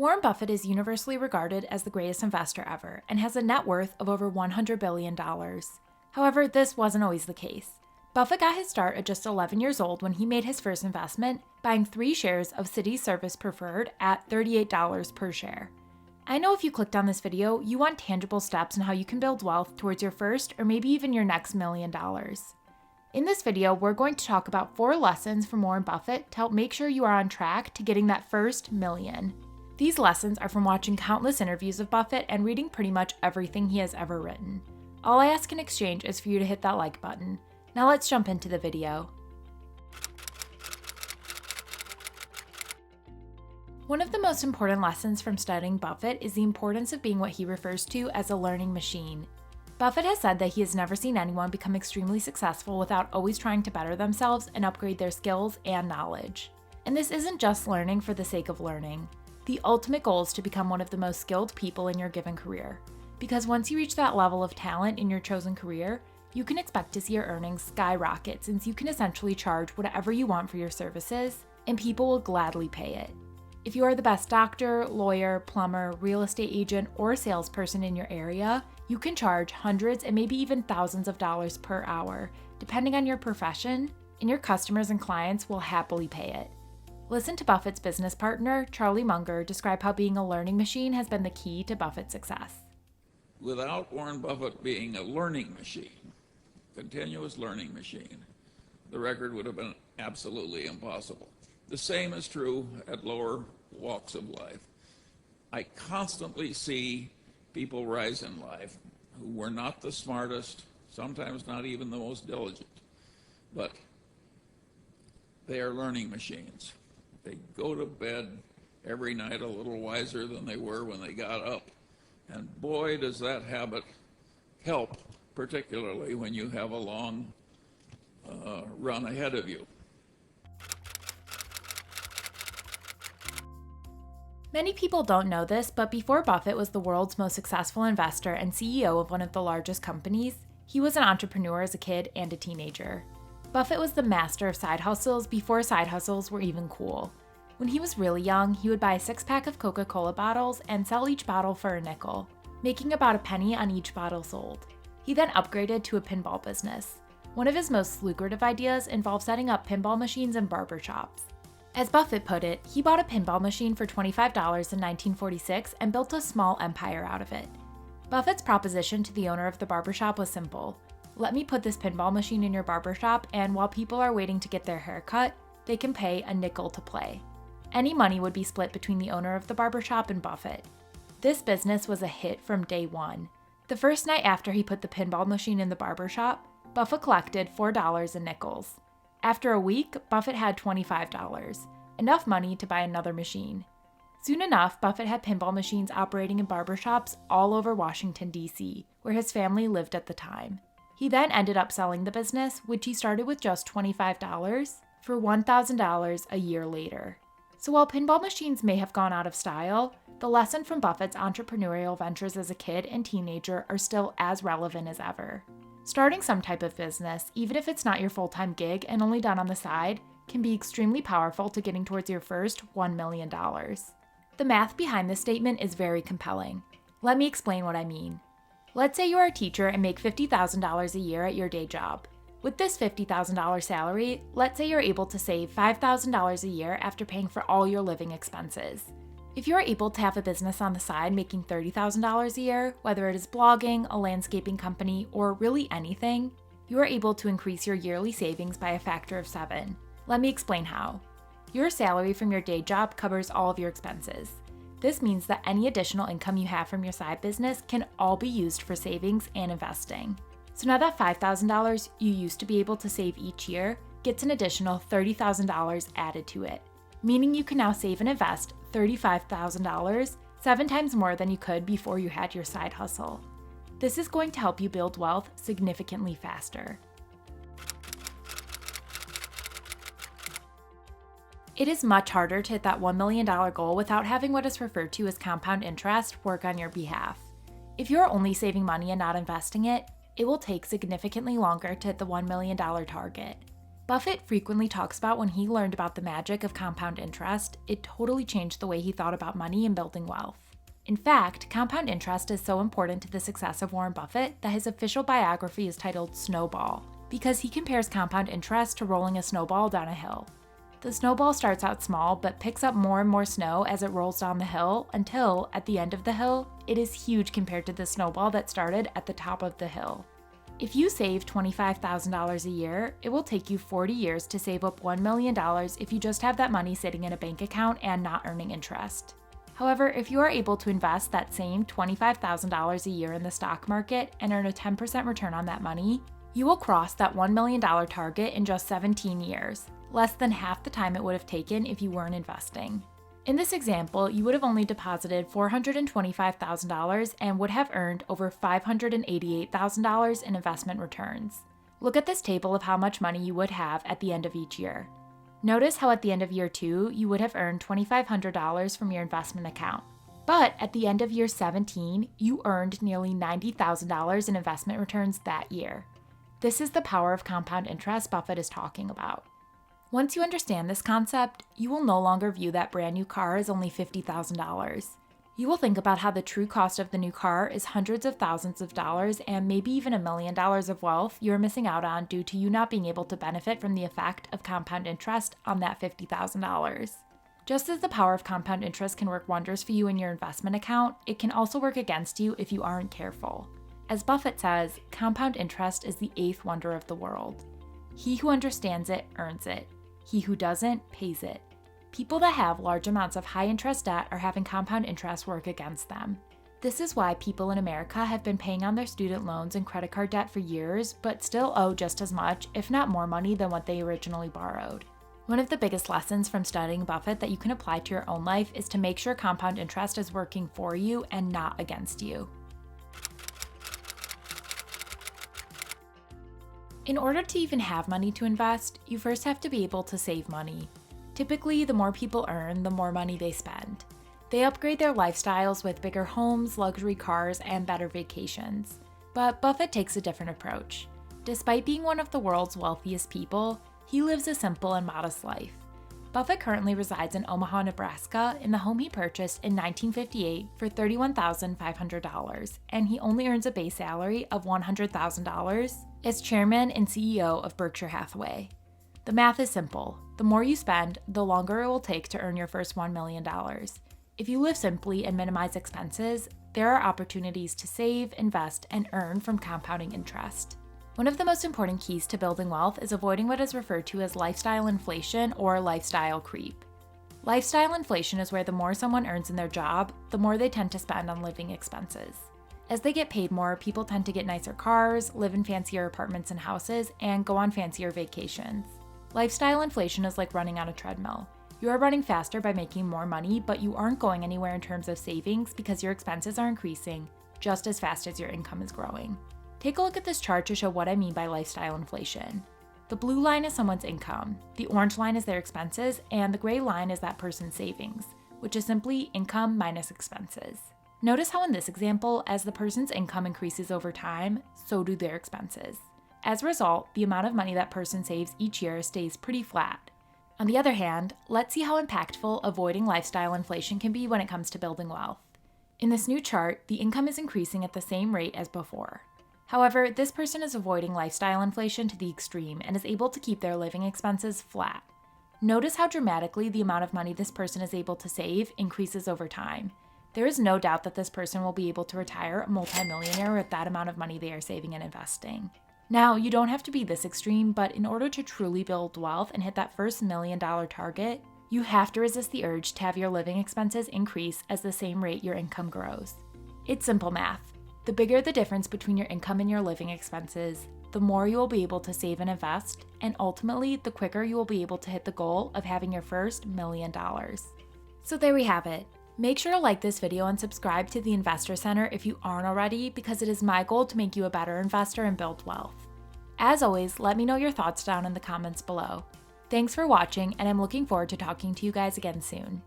Warren Buffett is universally regarded as the greatest investor ever and has a net worth of over $100 billion. However, this wasn't always the case. Buffett got his start at just 11 years old when he made his first investment, buying 3 shares of Citi Service Preferred at $38 per share. I know if you clicked on this video, you want tangible steps on how you can build wealth towards your first or maybe even your next $1 million. In this video, we're going to talk about 4 lessons from Warren Buffett to help make sure you are on track to getting that first million. These lessons are from watching countless interviews of Buffett and reading pretty much everything he has ever written. All I ask in exchange is for you to hit that like button. Now let's jump into the video. One of the most important lessons from studying Buffett is the importance of being what he refers to as a learning machine. Buffett has said that he has never seen anyone become extremely successful without always trying to better themselves and upgrade their skills and knowledge. And this isn't just learning for the sake of learning. The ultimate goal is to become one of the most skilled people in your given career. Because once you reach that level of talent in your chosen career, you can expect to see your earnings skyrocket since you can essentially charge whatever you want for your services, and people will gladly pay it. If you are the best doctor, lawyer, plumber, real estate agent, or salesperson in your area, you can charge hundreds and maybe even thousands of dollars per hour, depending on your profession, and your customers and clients will happily pay it. Listen to Buffett's business partner, Charlie Munger, describe how being a learning machine has been the key to Buffett's success. Without Warren Buffett being a learning machine, continuous learning machine, the record would have been absolutely impossible. The same is true at lower walks of life. I constantly see people rise in life who were not the smartest, sometimes not even the most diligent, but they are learning machines. They go to bed every night a little wiser than they were when they got up. And boy, does that habit help, particularly when you have a long run ahead of you. Many people don't know this, but before Buffett was the world's most successful investor and CEO of one of the largest companies, he was an entrepreneur as a kid and a teenager. Buffett was the master of side hustles before side hustles were even cool. When he was really young, he would buy a 6-pack of Coca-Cola bottles and sell each bottle for a nickel, making about a penny on each bottle sold. He then upgraded to a pinball business. One of his most lucrative ideas involved setting up pinball machines in barbershops. As Buffett put it, he bought a pinball machine for $25 in 1946 and built a small empire out of it. Buffett's proposition to the owner of the barbershop was simple. Let me put this pinball machine in your barbershop, and while people are waiting to get their hair cut, they can pay a nickel to play. Any money would be split between the owner of the barbershop and Buffett. This business was a hit from day one. The first night after he put the pinball machine in the barbershop, Buffett collected $4 in nickels. After a week, Buffett had $25, enough money to buy another machine. Soon enough, Buffett had pinball machines operating in barbershops all over Washington, D.C., where his family lived at the time. He then ended up selling the business, which he started with just $25, for $1,000 a year later. So while pinball machines may have gone out of style, the lesson from Buffett's entrepreneurial ventures as a kid and teenager are still as relevant as ever. Starting some type of business, even if it's not your full-time gig and only done on the side, can be extremely powerful to getting towards your first $1 million. The math behind this statement is very compelling. Let me explain what I mean. Let's say you are a teacher and make $50,000 a year at your day job. With this $50,000 salary, let's say you're able to save $5,000 a year after paying for all your living expenses. If you're able to have a business on the side making $30,000 a year, whether it is blogging, a landscaping company, or really anything, you are able to increase your yearly savings by a factor of 7. Let me explain how. Your salary from your day job covers all of your expenses. This means that any additional income you have from your side business can all be used for savings and investing. So now that $5,000 you used to be able to save each year gets an additional $30,000 added to it, meaning you can now save and invest $35,000, 7 times more than you could before you had your side hustle. This is going to help you build wealth significantly faster. It is much harder to hit that $1 million goal without having what is referred to as compound interest work on your behalf. If you're only saving money and not investing it, it will take significantly longer to hit the $1 million target. Buffett frequently talks about when he learned about the magic of compound interest, it totally changed the way he thought about money and building wealth. In fact, compound interest is so important to the success of Warren Buffett that his official biography is titled Snowball, because he compares compound interest to rolling a snowball down a hill. The snowball starts out small but picks up more and more snow as it rolls down the hill until, at the end of the hill, it is huge compared to the snowball that started at the top of the hill. If you save $25,000 a year, it will take you 40 years to save up $1 million if you just have that money sitting in a bank account and not earning interest. However, if you are able to invest that same $25,000 a year in the stock market and earn a 10% return on that money, you will cross that $1 million target in just 17 years, less than half the time it would have taken if you weren't investing. In this example, you would have only deposited $425,000 and would have earned over $588,000 in investment returns. Look at this table of how much money you would have at the end of each year. Notice how at the end of year 2, you would have earned $2,500 from your investment account. But at the end of year 17, you earned nearly $90,000 in investment returns that year. This is the power of compound interest Buffett is talking about. Once you understand this concept, you will no longer view that brand new car as only $50,000. You will think about how the true cost of the new car is hundreds of thousands of dollars and maybe even $1 million of wealth you're missing out on due to you not being able to benefit from the effect of compound interest on that $50,000. Just as the power of compound interest can work wonders for you in your investment account, it can also work against you if you aren't careful. As Buffett says, compound interest is the 8th wonder of the world. He who understands it earns it. He who doesn't pays it. People that have large amounts of high-interest debt are having compound interest work against them. This is why people in America have been paying on their student loans and credit card debt for years, but still owe just as much, if not more money than what they originally borrowed. One of the biggest lessons from studying Buffett that you can apply to your own life is to make sure compound interest is working for you and not against you. In order to even have money to invest, you first have to be able to save money. Typically, the more people earn, the more money they spend. They upgrade their lifestyles with bigger homes, luxury cars, and better vacations. But Buffett takes a different approach. Despite being one of the world's wealthiest people, he lives a simple and modest life. Buffett currently resides in Omaha, Nebraska, in the home he purchased in 1958 for $31,500, and he only earns a base salary of $100,000 as chairman and CEO of Berkshire Hathaway. The math is simple. The more you spend, the longer it will take to earn your first $1 million. If you live simply and minimize expenses, there are opportunities to save, invest, and earn from compounding interest. One of the most important keys to building wealth is avoiding what is referred to as lifestyle inflation or lifestyle creep. Lifestyle inflation is where the more someone earns in their job, the more they tend to spend on living expenses. As they get paid more, people tend to get nicer cars, live in fancier apartments and houses, and go on fancier vacations. Lifestyle inflation is like running on a treadmill. You are running faster by making more money, but you aren't going anywhere in terms of savings because your expenses are increasing just as fast as your income is growing. Take a look at this chart to show what I mean by lifestyle inflation. The blue line is someone's income, the orange line is their expenses, and the gray line is that person's savings, which is simply income minus expenses. Notice how in this example, as the person's income increases over time, so do their expenses. As a result, the amount of money that person saves each year stays pretty flat. On the other hand, let's see how impactful avoiding lifestyle inflation can be when it comes to building wealth. In this new chart, the income is increasing at the same rate as before. However, this person is avoiding lifestyle inflation to the extreme and is able to keep their living expenses flat. Notice how dramatically the amount of money this person is able to save increases over time. There is no doubt that this person will be able to retire a multimillionaire with that amount of money they are saving and investing. Now, you don't have to be this extreme, but in order to truly build wealth and hit that first $1 million target, you have to resist the urge to have your living expenses increase at the same rate your income grows. It's simple math. The bigger the difference between your income and your living expenses, the more you will be able to save and invest, and ultimately, the quicker you will be able to hit the goal of having your first $1 million. So there we have it. Make sure to like this video and subscribe to the Investor Center if you aren't already, because it is my goal to make you a better investor and build wealth. As always, let me know your thoughts down in the comments below. Thanks for watching, and I'm looking forward to talking to you guys again soon.